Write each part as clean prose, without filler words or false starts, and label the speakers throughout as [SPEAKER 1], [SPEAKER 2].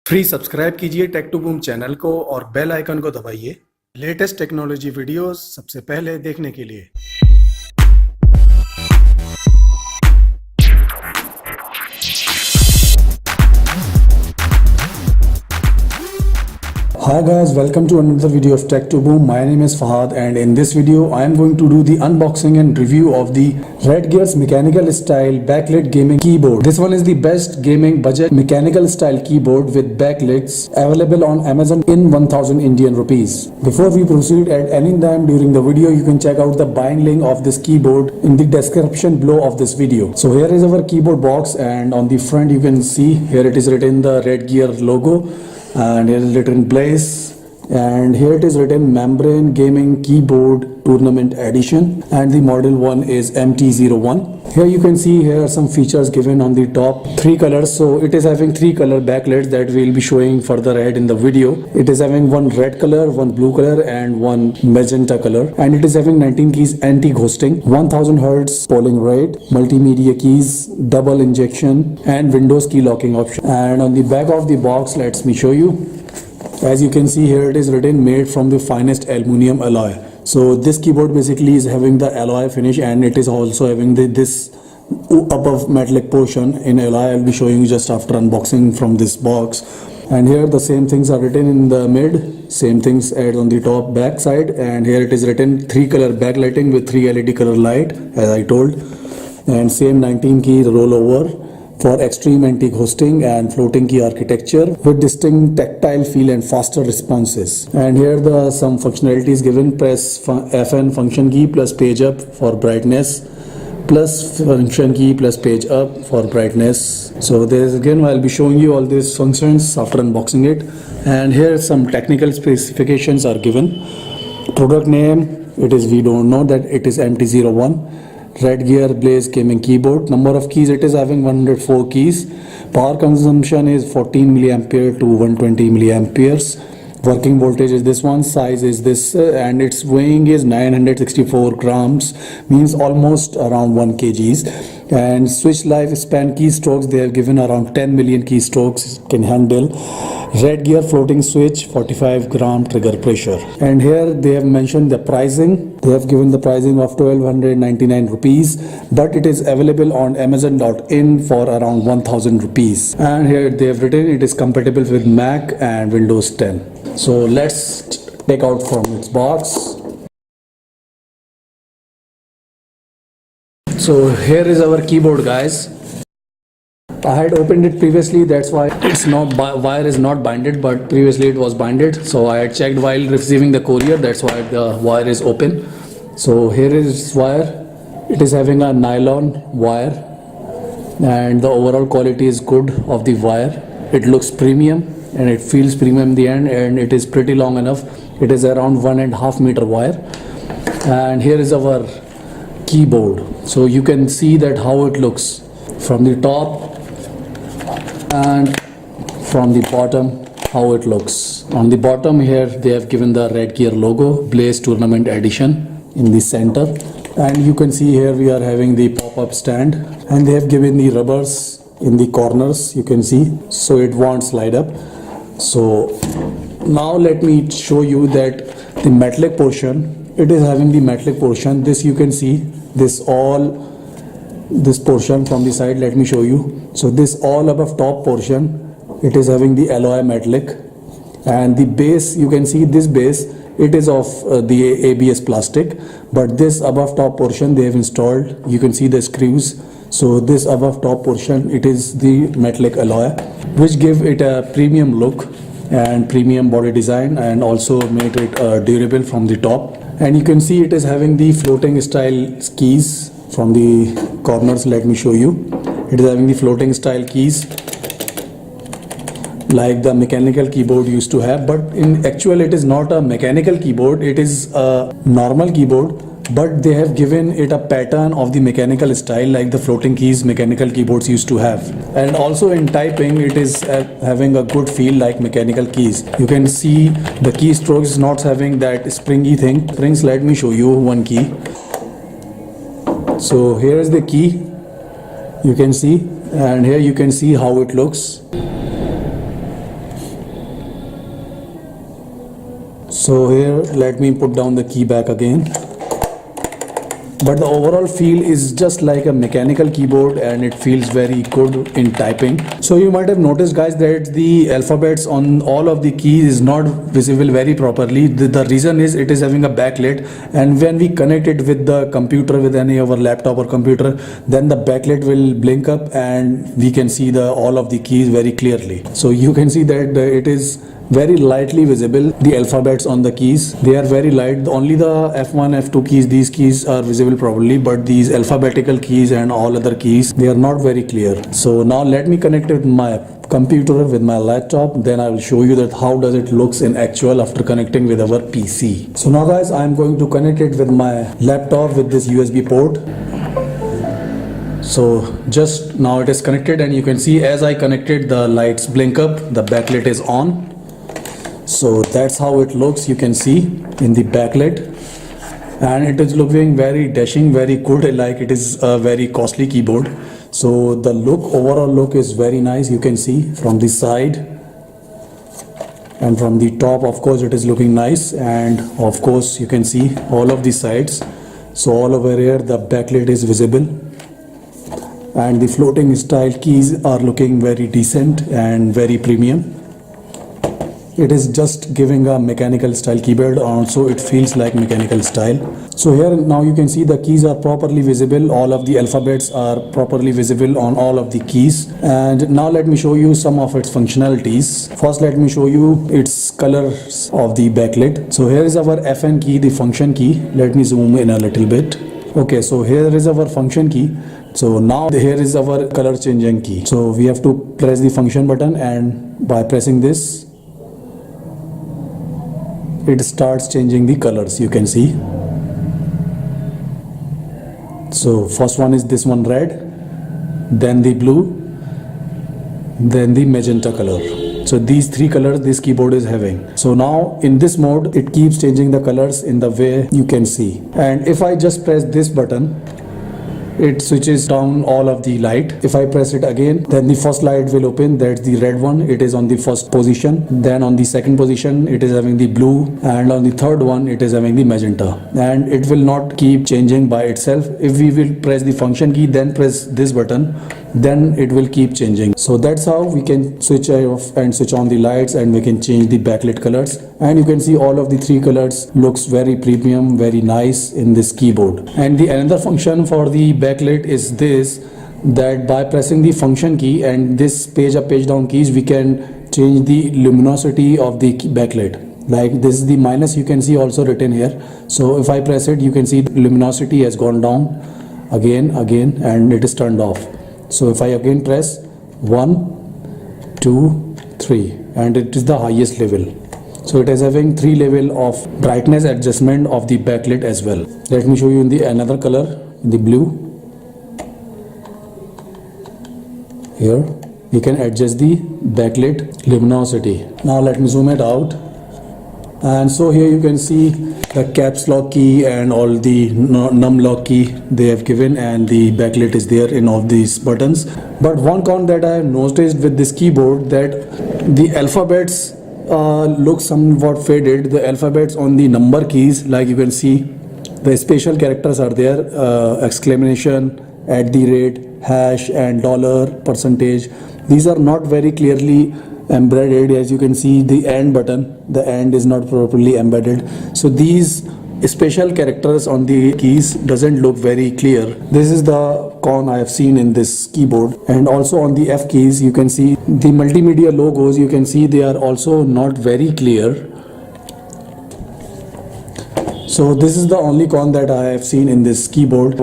[SPEAKER 1] Free subscribe कीजिए take to boom channel को और बेल आइकन को दबाइए लेटेस्ट टेक्नोलॉजी वीडियोस सबसे पहले देखने के लिए।
[SPEAKER 2] Hi guys, welcome to another video of Tech to Boom. My name is Fahad and in this video I am going to do the unboxing and review of the Redgear's mechanical style backlit gaming keyboard. This one is the best gaming budget mechanical style keyboard with backlights available on Amazon in 1000 Indian rupees. Before we proceed, at any time during the video you can check out the buying link of this keyboard in the description below of this video. So here is our keyboard box and on the front you can see here it is written the Redgear logo. And here is written Blaze, and here it is written Membrane Gaming Keyboard Tournament Edition, and the model one is MT01. Here you can see here are some features given on the top. 3 colors, so it is having 3 color backlights that we will be showing further ahead in the video. It is having one red color, one blue color and one magenta color, and it is having 19 keys anti-ghosting, 1000 Hz polling rate, multimedia keys, double injection and Windows key locking option. And on the back of the box, let me show you. As you can see here, it is written made from the finest aluminum alloy. So this keyboard basically is having the alloy finish, and it is also having this above metallic portion in alloy. I'll be showing you just after unboxing from this box. And here the same things are written in the mid, same things add on the top back side, and here it is written 3 color backlighting with 3 LED color light as I told, and same 19 key rollover for extreme anti-ghosting and floating key architecture with distinct tactile feel and faster responses. And here the some functionalities given: press FN function key plus page up for brightness, plus function key plus page up for brightness. So there is again I'll be showing you all these functions after unboxing it. And here some technical specifications are given. Product name, it is, we don't know that it is MT01. Redgear Blaze gaming keyboard. Number of keys, it is having 104 keys. Power consumption is 14 milliampere to 120 milliamperes. Working voltage is this one. Size is this, and its weighing is 964 grams, means almost around 1 kgs. And switch lifespan keystrokes, they have given around 10 million keystrokes can handle. Redgear floating switch, 45 gram trigger pressure. And here they have mentioned the pricing. They have given the pricing of 1299 rupees, but it is available on amazon.in for around 1000 rupees. And here they have written it is compatible with Mac and Windows 10. So let's take out from its box. So here is our keyboard, guys. I had opened it previously, that's why it's not wire is not binded, but previously it was binded. So I had checked while receiving the courier, that's why the wire is open. So here is wire. It is having a nylon wire, and the overall quality is good of the wire. It looks premium and it feels premium in the end, and it is pretty long enough. It is around 1.5 meter wire. And here is our keyboard. So you can see that how it looks from the top and from the bottom, how it looks. On the bottom here they have given the Redgear logo, Blaze Tournament Edition in the center, and you can see here we are having the pop-up stand, and they have given the rubbers in the corners, you can see, so it won't slide up. So now let me show you that the metallic portion, it is having the metallic portion. This you can see, this portion from the side, let me show you. So this all above top portion, it is having the alloy metallic, and the base, you can see this base, it is of the ABS plastic, but this above top portion they have installed, you can see the screws. So this above top portion, it is the metallic alloy, which give it a premium look and premium body design, and also made it durable from the top. And you can see it is having the floating style keys from the corners. Let me show you. It is having the floating style keys like the mechanical keyboard used to have, but in actual it is not a mechanical keyboard, it is a normal keyboard, but they have given it a pattern of the mechanical style like the floating keys mechanical keyboards used to have. And also in typing it is having a good feel like mechanical keys. You can see the keystrokes is not having that springy thing. Springs, let me show you one key. So here is the key, you can see, and here you can see how it looks. So here let me put down the key back again. But the overall feel is just like a mechanical keyboard and it feels very good in typing. So you might have noticed guys that the alphabets on all of the keys is not visible very properly. The reason is it is having a backlit, and when we connect it with the computer, with any of our laptop or computer, then the backlit will blink up and we can see all of the keys very clearly. So you can see that it is very lightly visible, the alphabets on the keys. They are very light. Only the F1, F2 keys, these keys are visible properly, but these alphabetical keys and all other keys, they are not very clear. So now let me connect it with my computer, with my laptop, then I will show you that how does it looks in actual after connecting with our PC. So now guys, I am going to connect it with my laptop with this USB port. So just now it is connected, and you can see as I connected, the lights blink up, the backlit is on. So that's how it looks, you can see in the backlit, and it is looking very dashing, very good, like it is a very costly keyboard. So the overall look is very nice. You can see from the side and from the top, of course it is looking nice, and of course you can see all of the sides. So all over here the backlit is visible, and the floating style keys are looking very decent and very premium. It is just giving a mechanical style keyboard, also it feels like mechanical style. So here now you can see the keys are properly visible, all of the alphabets are properly visible on all of the keys. And now let me show you some of its functionalities. First let me show you its colors of the backlit. So here is our FN key, the function key. Let me zoom in a little bit. Okay, so here is our function key. So now here is our color changing key. So we have to press the function button, and by pressing this, it starts changing the colors, you can see. So first one is this one, red, then the blue, then the magenta color. So these three colors this keyboard is having. So now in this mode it keeps changing the colors in the way you can see. And if I just press this button, it switches down all of the light. If I press it again, then the first light will open, that's the red one, it is on the first position. Then on the second position it is having the blue, and on the third one it is having the magenta. And it will not keep changing by itself. If we will press the function key, then press this button, then it will keep changing. So that's how we can switch off and switch on the lights, and we can change the backlit colors. And you can see all of the three colors looks very premium, very nice in this keyboard. And the another function for the backlit is this, that by pressing the function key and this page up page down keys, we can change the luminosity of the backlit. Like this is the minus, you can see also written here. So if I press it, you can see the luminosity has gone down again, and it is turned off. So if I again press 1, 2, 3, and it is the highest level. So it is having 3 level of brightness adjustment of the backlit as well. Let me show you in the another color, the blue. Here we can adjust the backlit luminosity. Now let me zoom it out. And so here you can see the caps lock key and all the num lock key they have given, and the backlit is there in all these buttons. But one con that I have noticed with this keyboard, that the alphabets look somewhat faded. The alphabets on the number keys, like you can see, the special characters are there, exclamation, @ hash, and dollar, percentage. These are not very clearly embedded. As you can see, the and button, the and is not properly embedded. So these special characters on the keys doesn't look very clear. This is the con I have seen in this keyboard. And also on the F keys, you can see the multimedia logos, you can see they are also not very clear. So this is the only con that I have seen in this keyboard.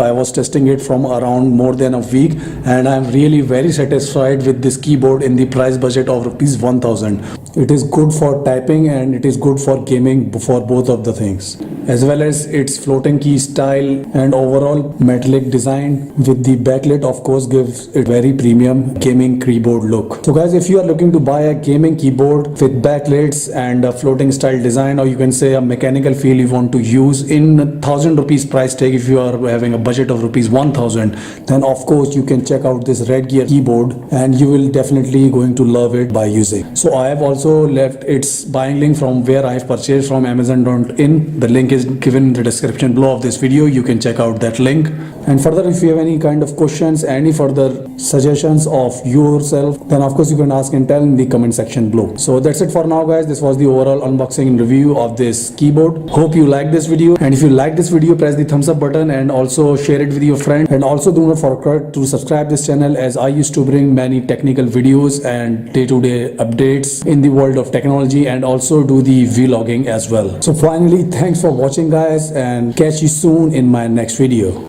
[SPEAKER 2] I was testing it from around more than a week, and I am really very satisfied with this keyboard in the price budget of rupees 1000. It is good for typing and it is good for gaming, for both of the things, as well as its floating key style and overall metallic design with the backlit, of course, gives it very premium gaming keyboard look. So guys, if you are looking to buy a gaming keyboard with backlights and a floating style design, or you can say a mechanical feel you you want to use in 1000 rupees price tag. If you are having a budget of rupees 1000, then of course you can check out this Redgear keyboard and you will definitely going to love it by using. So I have also left its buying link from where I have purchased from Amazon.in. The link is given in the description below of this video. You can check out that link. And further, if you have any kind of questions, any further suggestions of yourself, then of course you can ask and tell in the comment section below. So that's it for now, guys. This was the overall unboxing and review of this keyboard. Hope you like this video, and if you like this video, press the thumbs up button and also share it with your friend. And also do not forget to subscribe this channel, as I used to bring many technical videos and day-to-day updates in the world of technology, and also do the vlogging as well. So finally, thanks for watching, guys, and catch you soon in my next video.